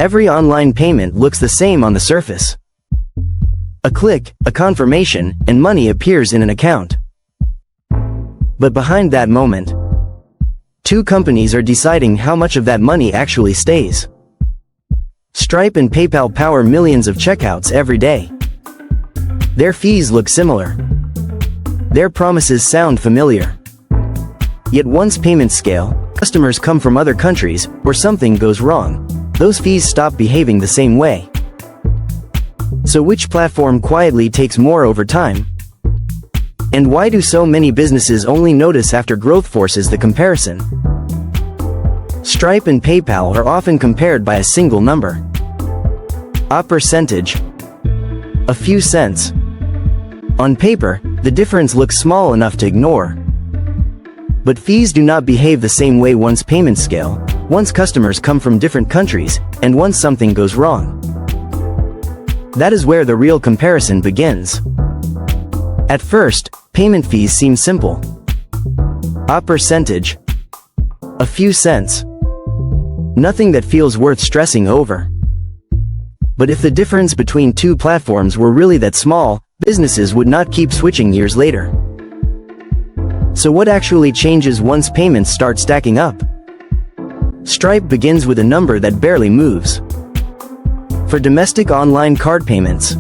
Every online payment looks the same on the surface. A click, a confirmation, and money appears in an account. But behind that moment, two companies are deciding how much of that money actually stays. Stripe and PayPal power millions of checkouts every day. Their fees look similar. Their promises sound familiar. Yet once payments scale, customers come from other countries, or something goes wrong, those fees stop behaving the same way. So which platform quietly takes more over time? And why do so many businesses only notice after growth forces the comparison? Stripe and PayPal are often compared by a single number. A percentage. A few cents. On paper, the difference looks small enough to ignore. But fees do not behave the same way once payments scale, once customers come from different countries, and once something goes wrong. That is where the real comparison begins. At first, payment fees seem simple. A percentage. A few cents. Nothing that feels worth stressing over. But if the difference between two platforms were really that small, businesses would not keep switching years later. So what actually changes once payments start stacking up? Stripe begins with a number that barely moves. For domestic online card payments,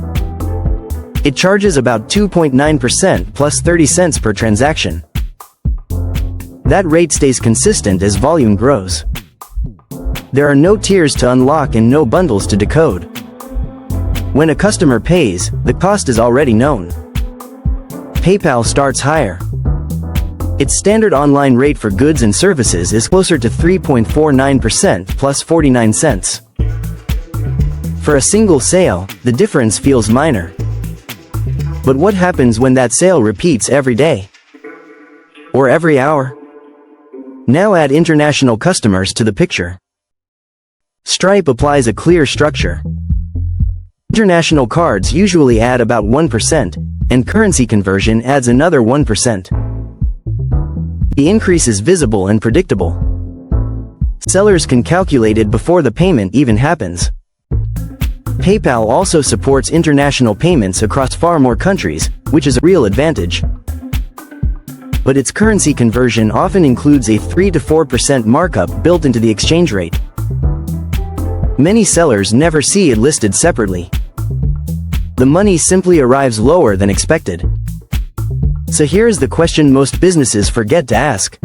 it charges about 2.9% plus 30 cents per transaction. That rate stays consistent as volume grows. There are no tiers to unlock and no bundles to decode. When a customer pays, the cost is already known. PayPal starts higher. Its standard online rate for goods and services is closer to 3.49% plus 49 cents. For a single sale, the difference feels minor. But what happens when that sale repeats every day? Or every hour? Now add international customers to the picture. Stripe applies a clear structure. International cards usually add about 1%, and currency conversion adds another 1%. The increase is visible and predictable. Sellers can calculate it before the payment even happens. PayPal also supports international payments across far more countries, which is a real advantage. But its currency conversion often includes a 3 to 4% markup built into the exchange rate. Many sellers never see it listed separately. The money simply arrives lower than expected. So here's the question most businesses forget to ask.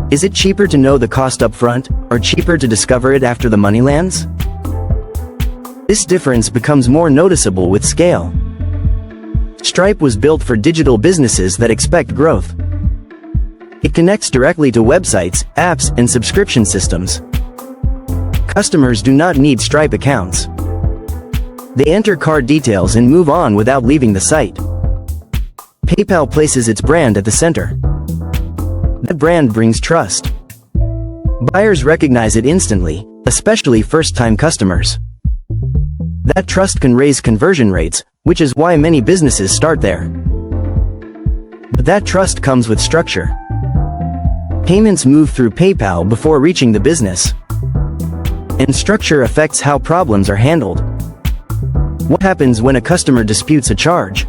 Is it cheaper to know the cost up front, or cheaper to discover it after the money lands? This difference becomes more noticeable with scale. Stripe was built for digital businesses that expect growth. It connects directly to websites, apps, and subscription systems. Customers do not need Stripe accounts. They enter card details and move on without leaving the site. PayPal places its brand at the center. That brand brings trust. Buyers recognize it instantly, especially first-time customers. That trust can raise conversion rates, which is why many businesses start there. But that trust comes with structure. Payments move through PayPal before reaching the business. And structure affects how problems are handled. What happens when a customer disputes a charge?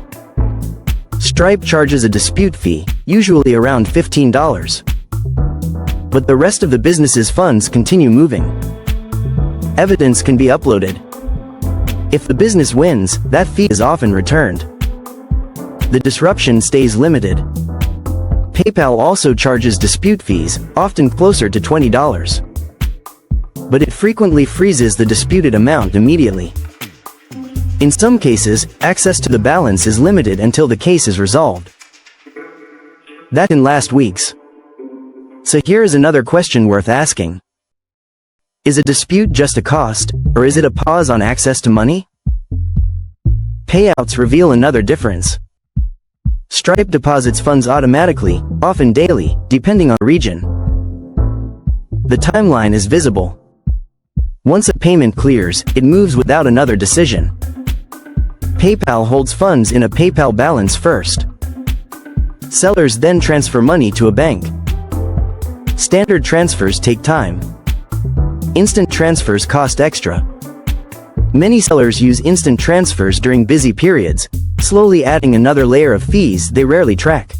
Stripe charges a dispute fee, usually around $15. But the rest of the business's funds continue moving. Evidence can be uploaded. If the business wins, that fee is often returned. The disruption stays limited. PayPal also charges dispute fees, often closer to $20. But it frequently freezes the disputed amount immediately. In some cases, access to the balance is limited until the case is resolved. That can last weeks. So here is another question worth asking. Is a dispute just a cost, or is it a pause on access to money? Payouts reveal another difference. Stripe deposits funds automatically, often daily, depending on region. The timeline is visible. Once a payment clears, it moves without another decision. PayPal holds funds in a PayPal balance first. Sellers then transfer money to a bank. Standard transfers take time. Instant transfers cost extra. Many sellers use instant transfers during busy periods, slowly adding another layer of fees they rarely track.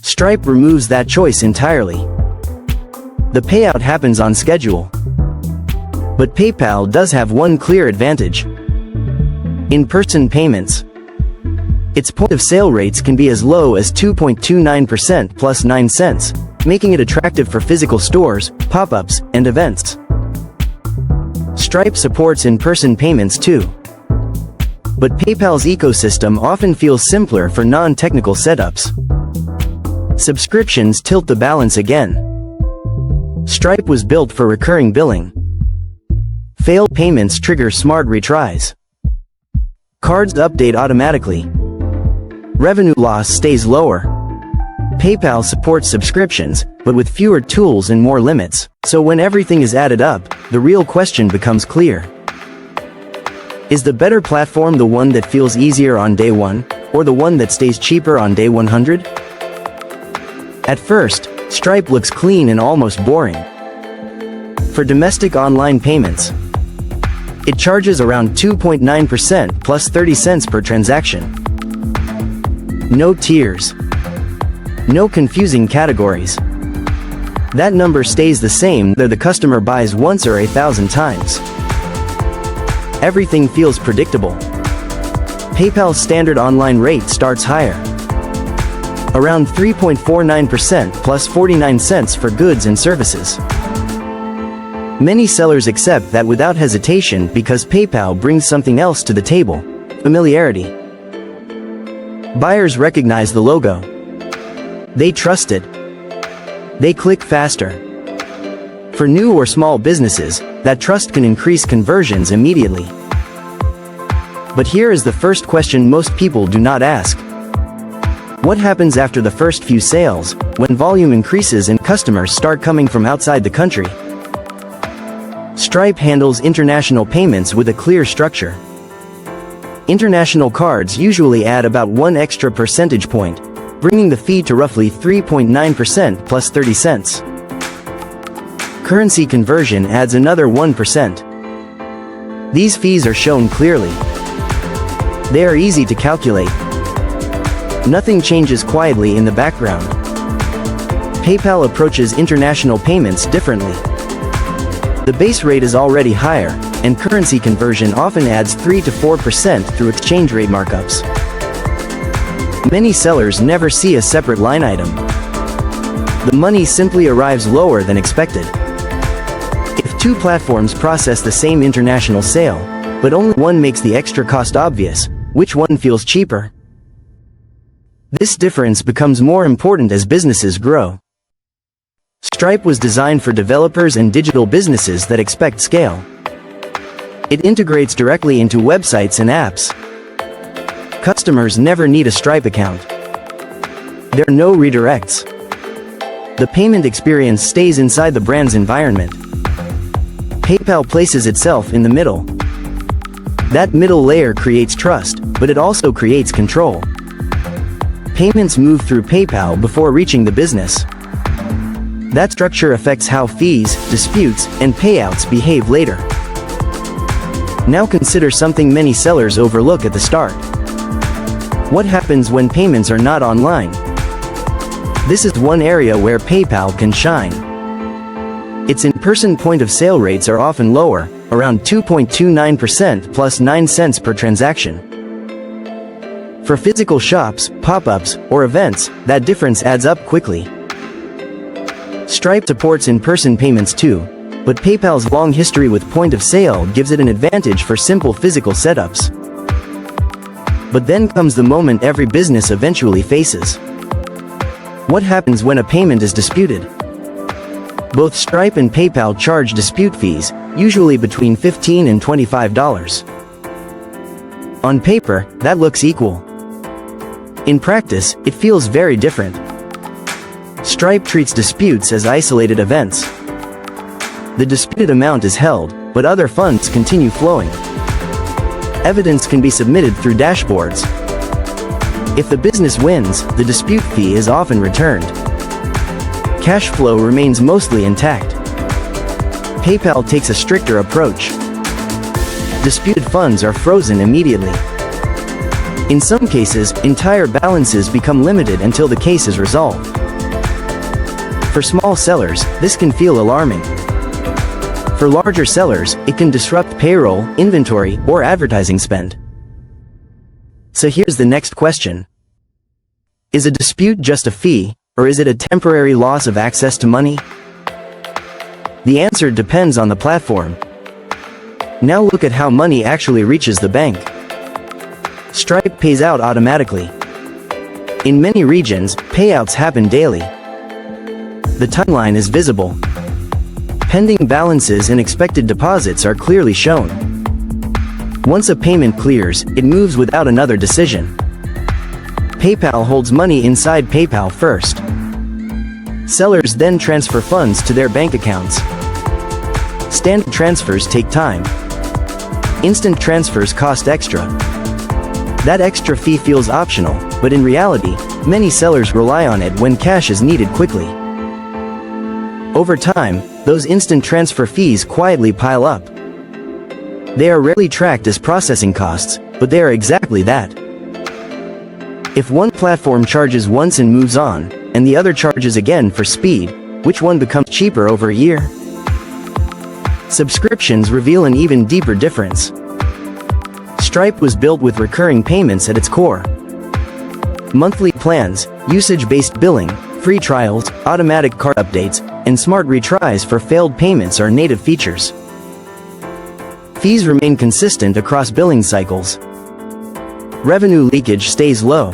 Stripe removes that choice entirely. The payout happens on schedule. But PayPal does have one clear advantage: in-person payments. Its point-of-sale rates can be as low as 2.29% plus 9 cents, making it attractive for physical stores, pop-ups, and events. Stripe supports in-person payments too. But PayPal's ecosystem often feels simpler for non-technical setups. Subscriptions tilt the balance again. Stripe was built for recurring billing. Failed payments trigger smart retries. Cards update automatically. Revenue loss stays lower. PayPal supports subscriptions, but with fewer tools and more limits. So when everything is added up, the real question becomes clear. Is the better platform the one that feels easier on day one, or the one that stays cheaper on day 100? At first, Stripe looks clean and almost boring. For domestic online payments, it charges around 2.9% plus 30 cents per transaction. No tiers. No confusing categories. That number stays the same whether the customer buys once or 1,000 times. Everything feels predictable. PayPal's standard online rate starts higher. Around 3.49% plus 49 cents for goods and services. Many sellers accept that without hesitation because PayPal brings something else to the table: familiarity. Buyers recognize the logo. They trust it. They click faster. For new or small businesses, that trust can increase conversions immediately. But here is the first question most people do not ask. What happens after the first few sales, when volume increases and customers start coming from outside the country? Stripe handles international payments with a clear structure. International cards usually add about 1 extra percentage point, bringing the fee to roughly 3.9% plus 30 cents. Currency conversion adds another 1%. These fees are shown clearly. They are easy to calculate. Nothing changes quietly in the background. PayPal approaches international payments differently. The base rate is already higher, and currency conversion often adds 3 to 4% through exchange rate markups. Many sellers never see a separate line item. The money simply arrives lower than expected. If two platforms process the same international sale, but only one makes the extra cost obvious, which one feels cheaper? This difference becomes more important as businesses grow. Stripe was designed for developers and digital businesses that expect scale. It integrates directly into websites and apps. Customers never need a Stripe account. There are no redirects. The payment experience stays inside the brand's environment. PayPal places itself in the middle. That middle layer creates trust, but it also creates control. Payments move through PayPal before reaching the business. That structure affects how fees, disputes, and payouts behave later. Now consider something many sellers overlook at the start. What happens when payments are not online? This is one area where PayPal can shine. Its in-person point-of-sale rates are often lower, around 2.29% plus 9 cents per transaction. For physical shops, pop-ups, or events, that difference adds up quickly. Stripe supports in-person payments too, but PayPal's long history with point-of-sale gives it an advantage for simple physical setups. But then comes the moment every business eventually faces. What happens when a payment is disputed? Both Stripe and PayPal charge dispute fees, usually between $15 and $25. On paper, that looks equal. In practice, it feels very different. Stripe treats disputes as isolated events. The disputed amount is held, but other funds continue flowing. Evidence can be submitted through dashboards. If the business wins, the dispute fee is often returned. Cash flow remains mostly intact. PayPal takes a stricter approach. Disputed funds are frozen immediately. In some cases, entire balances become limited until the case is resolved. For small sellers, this can feel alarming. For larger sellers, it can disrupt payroll, inventory, or advertising spend. So here's the next question. Is a dispute just a fee, or is it a temporary loss of access to money? The answer depends on the platform. Now look at how money actually reaches the bank. Stripe pays out automatically. In many regions, payouts happen daily. The timeline is visible. Pending balances and expected deposits are clearly shown. Once a payment clears, it moves without another decision. PayPal holds money inside PayPal first. Sellers then transfer funds to their bank accounts. Standard transfers take time. Instant transfers cost extra. That extra fee feels optional, but in reality, many sellers rely on it when cash is needed quickly. Over time, those instant transfer fees quietly pile up. They are rarely tracked as processing costs, but they are exactly that. If one platform charges once and moves on, and the other charges again for speed, which one becomes cheaper over a year? Subscriptions reveal an even deeper difference. Stripe was built with recurring payments at its core. Monthly plans, usage-based billing, free trials, automatic cart updates, and smart retries for failed payments are native features. Fees remain consistent across billing cycles. Revenue leakage stays low.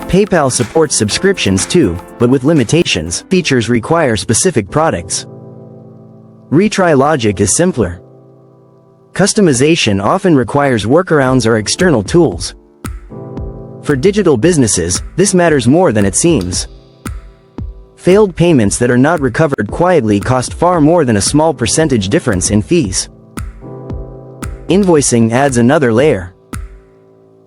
PayPal supports subscriptions too, but with limitations. Features require specific products. Retry logic is simpler. Customization often requires workarounds or external tools. For digital businesses, this matters more than it seems. Failed payments that are not recovered quietly cost far more than a small percentage difference in fees. Invoicing adds another layer.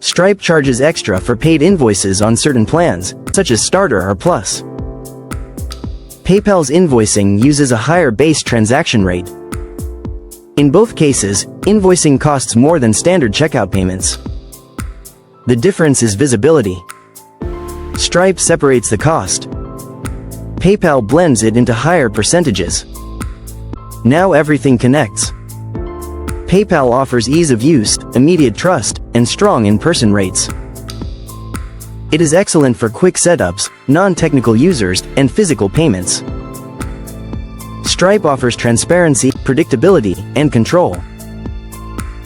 Stripe charges extra for paid invoices on certain plans, such as Starter or Plus. PayPal's invoicing uses a higher base transaction rate. In both cases, invoicing costs more than standard checkout payments. The difference is visibility. Stripe separates the cost. PayPal blends it into higher percentages. Now everything connects. PayPal offers ease of use, immediate trust, and strong in-person rates. It is excellent for quick setups, non-technical users, and physical payments. Stripe offers transparency, predictability, and control.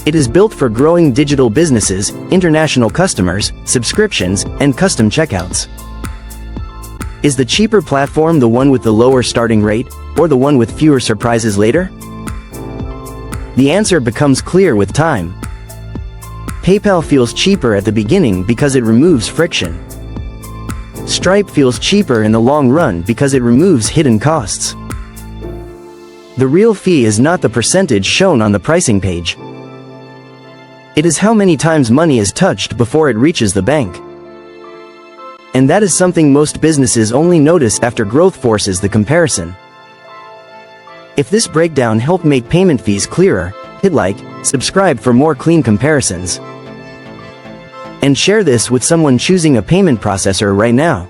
It is built for growing digital businesses, international customers, subscriptions, and custom checkouts. Is the cheaper platform the one with the lower starting rate, or the one with fewer surprises later? The answer becomes clear with time. PayPal feels cheaper at the beginning because it removes friction. Stripe feels cheaper in the long run because it removes hidden costs. The real fee is not the percentage shown on the pricing page. It is how many times money is touched before it reaches the bank. And that is something most businesses only notice after growth forces the comparison. If this breakdown helped make payment fees clearer, hit like, subscribe for more clean comparisons. And share this with someone choosing a payment processor right now.